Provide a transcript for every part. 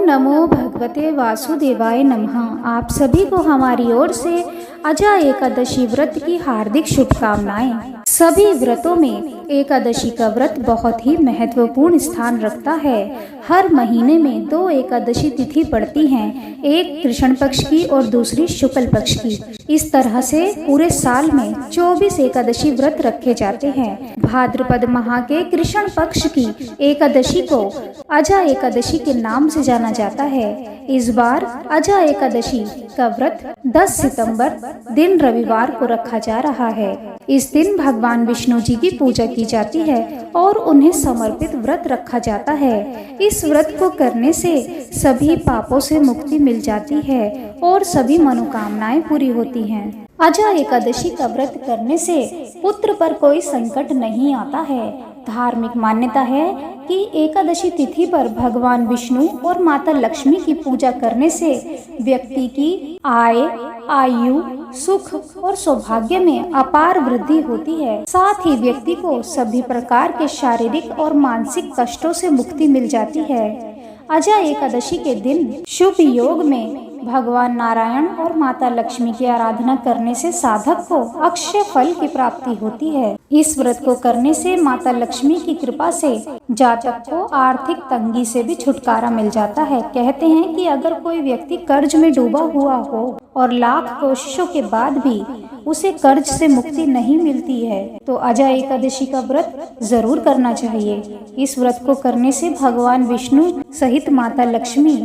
नमो भगवते वासुदेवाय नमः। आप सभी को हमारी ओर से अजा एकादशी व्रत की हार्दिक शुभकामनाएं। सभी व्रतों में एकादशी का व्रत बहुत ही महत्वपूर्ण स्थान रखता है। हर महीने में 2 एकादशी तिथि पड़ती हैं, एक कृष्ण पक्ष की और दूसरी शुक्ल पक्ष की। इस तरह से पूरे साल में 24 एकादशी व्रत रखे जाते हैं। भाद्रपद माह के कृष्ण पक्ष की एकादशी को अजा एकादशी के नाम से जाना जाता है। इस बार अजा एकादशी का व्रत 10 सितंबर दिन रविवार को रखा जा रहा है। इस दिन भगवान विष्णु जी की पूजा की जाती है और उन्हें समर्पित व्रत रखा जाता है। इस व्रत को करने से सभी पापों से मुक्ति मिल जाती है और सभी मनोकामनाएं पूरी होती हैं। अजा एकादशी का व्रत करने से पुत्र पर कोई संकट नहीं आता है। धार्मिक मान्यता है कि एकादशी तिथि पर भगवान विष्णु और माता लक्ष्मी की पूजा करने से व्यक्ति की आय, आयु, सुख और सौभाग्य में अपार वृद्धि होती है। साथ ही व्यक्ति को सभी प्रकार के शारीरिक और मानसिक कष्टों से मुक्ति मिल जाती है। अजा एकादशी के दिन शुभ योग में भगवान नारायण और माता लक्ष्मी की आराधना करने से साधक को अक्षय फल की प्राप्ति होती है। इस व्रत को करने से माता लक्ष्मी की कृपा से जातक को आर्थिक तंगी से भी छुटकारा मिल जाता है। कहते हैं कि अगर कोई व्यक्ति कर्ज में डूबा हुआ हो और लाख कोशिशों के बाद भी उसे कर्ज से मुक्ति नहीं मिलती है तो अजा एकादशी का व्रत जरूर करना चाहिए। इस व्रत को करने से भगवान विष्णु सहित माता लक्ष्मी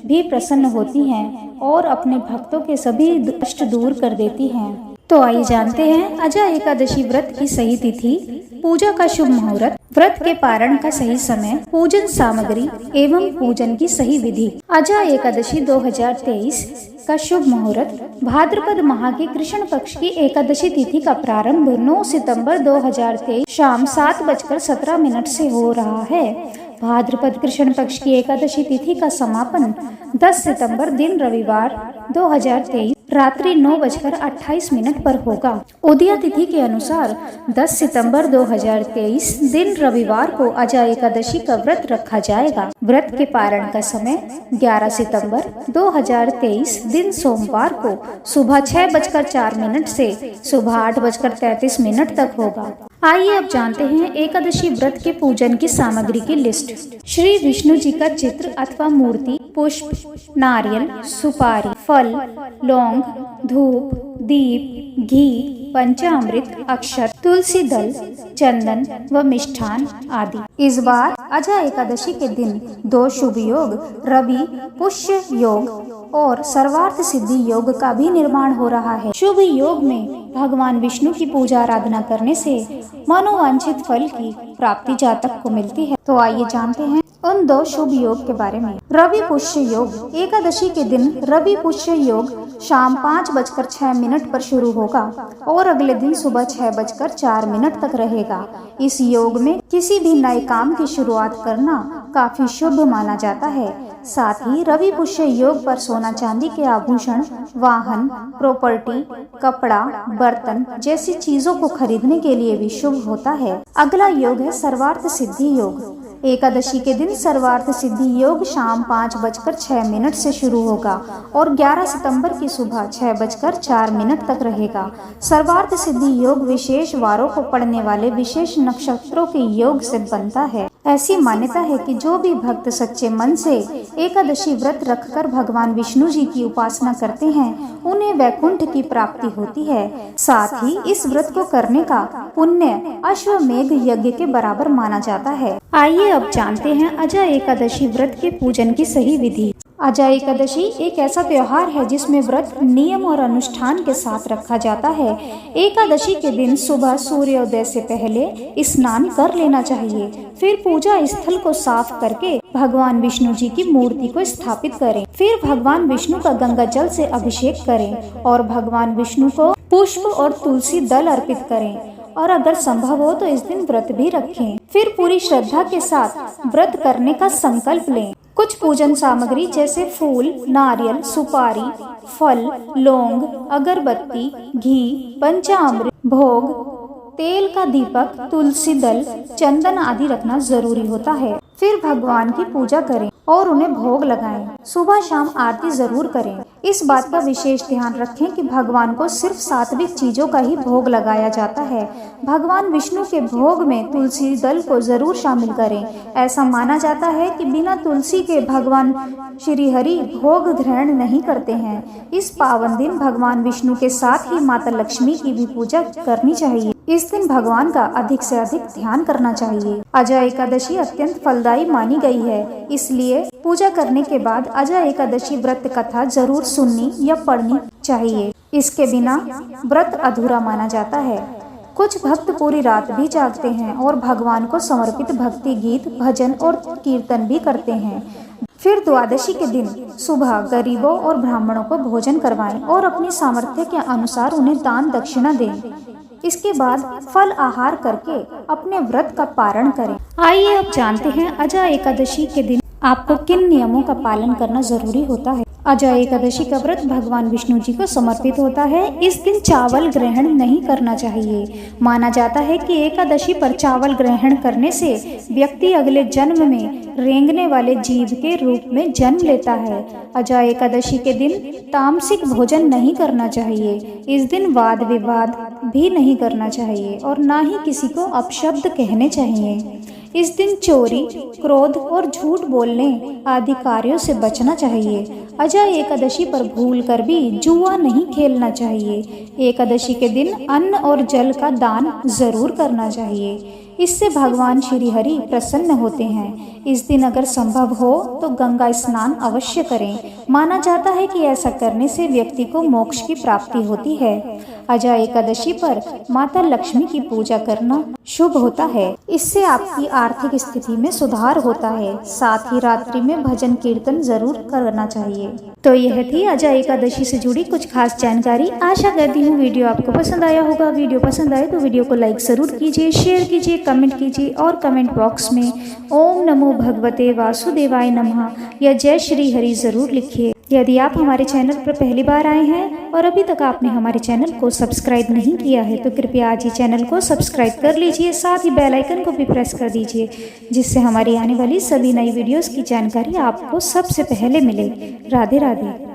भी प्रसन्न होती हैं और अपने भक्तों के सभी कष्ट दूर कर देती हैं। तो आइए जानते हैं अजा एकादशी व्रत की सही तिथि, पूजा का शुभ मुहूर्त, व्रत के पारण का सही समय, पूजन सामग्री एवं पूजन की सही विधि। अजा एकादशी 2023 का शुभ मुहूर्त भाद्रपद माह के कृष्ण पक्ष की एकादशी तिथि का प्रारंभ 9 सितंबर 2023 शाम 7:17 से हो रहा है। भाद्रपद कृष्ण पक्ष की एकादशी तिथि का समापन 10 सितंबर दिन रविवार 2023 रात्रि 9:28 पर होगा। उदया तिथि के अनुसार 10 सितंबर 2023 दिन रविवार को अजा एकादशी का व्रत रखा जाएगा। व्रत के पारण का समय 11 सितंबर 2023 दिन सोमवार को सुबह 6:04 से सुबह 8:33 तक होगा। आइए अब जानते हैं एकादशी व्रत के पूजन की सामग्री की लिस्ट। श्री विष्णु जी का चित्र अथवा मूर्ति, पुष्प, नारियल, सुपारी, फल, लौंग, धूप, दीप, घी, पंचामृत, अक्षत, तुलसी दल, चंदन व मिष्ठान आदि। इस बार अजा एकादशी के दिन 2 शुभ योग रवि पुष्य योग और सर्वार्थ सिद्धि योग का भी निर्माण हो रहा है। शुभ योग में भगवान विष्णु की पूजा आराधना करने से मनोवांछित फल की प्राप्ति जातक को मिलती है। तो आइए जानते हैं उन 2 शुभ योग के बारे में। रवि पुष्य योग। एकादशी के दिन रवि पुष्य योग शाम 5:06 पर शुरू होगा और अगले दिन सुबह 6:04 तक रहेगा। इस योग में किसी भी नए काम की शुरुआत करना काफी शुभ माना जाता है। साथ ही रवि पुष्य योग पर सोना चांदी के आभूषण, वाहन, प्रॉपर्टी, कपड़ा, बर्तन जैसी चीजों को खरीदने के लिए भी शुभ होता है। अगला योग है सर्वार्थ सिद्धि योग। एकादशी के दिन सर्वार्थ सिद्धि योग शाम 5:06 से शुरू होगा और 11 सितंबर की सुबह 6:04 तक रहेगा। सर्वार्थ सिद्धि योग विशेष वारों को पड़ने वाले विशेष नक्षत्रों के योग से बनता है। ऐसी मान्यता है कि जो भी भक्त सच्चे मन से एकादशी व्रत रखकर भगवान विष्णु जी की उपासना करते हैं उन्हें वैकुंठ की प्राप्ति होती है। साथ ही इस व्रत को करने का पुण्य अश्वमेध यज्ञ के बराबर माना जाता है। आइए अब जानते हैं अजा एकादशी व्रत के पूजन की सही विधि। अजा एकादशी एक ऐसा त्योहार है जिसमें व्रत नियम और अनुष्ठान के साथ रखा जाता है। एकादशी के दिन सुबह सूर्योदय से पहले स्नान कर लेना चाहिए। फिर पूजा स्थल को साफ करके भगवान विष्णु जी की मूर्ति को स्थापित करें। फिर भगवान विष्णु का गंगा जल से अभिषेक करें और भगवान विष्णु को पुष्प और तुलसी दल अर्पित करें और अगर संभव हो तो इस दिन व्रत भी रखें। फिर पूरी श्रद्धा के साथ व्रत करने का संकल्प लें। कुछ पूजन सामग्री जैसे फूल, नारियल, सुपारी, फल, लौंग, अगरबत्ती, घी, पंचामृत, भोग, तेल का दीपक, तुलसी दल, चंदन आदि रखना जरूरी होता है। फिर भगवान की पूजा करें और उन्हें भोग लगाएं। सुबह शाम आरती जरूर करें। इस बात का विशेष ध्यान रखें कि भगवान को सिर्फ सात्विक चीजों का ही भोग लगाया जाता है। भगवान विष्णु के भोग में तुलसी दल को जरूर शामिल करें। ऐसा माना जाता है कि बिना तुलसी के भगवान श्री हरि भोग ग्रहण नहीं करते हैं। इस पावन दिन भगवान विष्णु के साथ ही माता लक्ष्मी की भी पूजा करनी चाहिए। इस दिन भगवान का अधिक से अधिक ध्यान करना चाहिए। अजय एकादशी अत्यंत फलदायी मानी गई है, इसलिए पूजा करने के बाद अजय एकादशी व्रत कथा जरूर सुननी या पढ़नी चाहिए। इसके बिना व्रत अधूरा माना जाता है। कुछ भक्त पूरी रात भी जागते हैं और भगवान को समर्पित भक्ति गीत, भजन और कीर्तन भी करते हैं। फिर द्वादशी के दिन सुबह गरीबों और ब्राह्मणों को भोजन करवाएं और अपनी सामर्थ्य के अनुसार उन्हें दान दक्षिणा दें। इसके बाद फल आहार करके अपने व्रत का पारण करें। आइए अब जानते हैं अजय एकादशी के दिन आपको किन नियमों का पालन करना जरूरी होता है। अजय एकादशी का व्रत भगवान विष्णु जी को समर्पित होता है। इस दिन चावल ग्रहण नहीं करना चाहिए। माना जाता है कि एकादशी पर चावल ग्रहण करने से व्यक्ति अगले जन्म में रेंगने वाले जीव के रूप में जन्म लेता है। अजय एकादशी के दिन तामसिक भोजन नहीं करना चाहिए। इस दिन वाद विवाद भी नहीं करना चाहिए और ना ही किसी को अपशब्द कहने चाहिए। इस दिन चोरी, क्रोध और झूठ बोलने आदि कार्यों से बचना चाहिए। अजय एकादशी पर भूल कर भी जुआ नहीं खेलना चाहिए। एकादशी के दिन अन्न और जल का दान जरूर करना चाहिए। इससे भगवान श्री हरि प्रसन्न होते हैं। इस दिन अगर संभव हो तो गंगा स्नान अवश्य करें। माना जाता है कि ऐसा करने से व्यक्ति को मोक्ष की प्राप्ति होती है। अजय एकादशी पर माता लक्ष्मी की पूजा करना शुभ होता है। इससे आपकी आर्थिक स्थिति में सुधार होता है। साथ ही रात्रि में भजन कीर्तन जरूर करना चाहिए। तो यह थी अजय एकादशी से जुड़ी कुछ खास जानकारी। आशा करती हूँ वीडियो आपको पसंद आया होगा। वीडियो पसंद आए तो वीडियो को लाइक जरूर कीजिए, शेयर कीजिए, कमेंट कीजिए और कमेंट बॉक्स में ओम नमो भगवते वासुदेवाय नमः या जय श्री हरि जरूर लिखिए। यदि आप हमारे चैनल पर पहली बार आए हैं और अभी तक आपने हमारे चैनल को सब्सक्राइब नहीं किया है तो कृपया आज ही चैनल को सब्सक्राइब कर लीजिए। साथ ही बेल आइकन को भी प्रेस कर दीजिए, जिससे हमारी आने वाली सभी नई वीडियोस की जानकारी आपको सबसे पहले मिले। राधे राधे।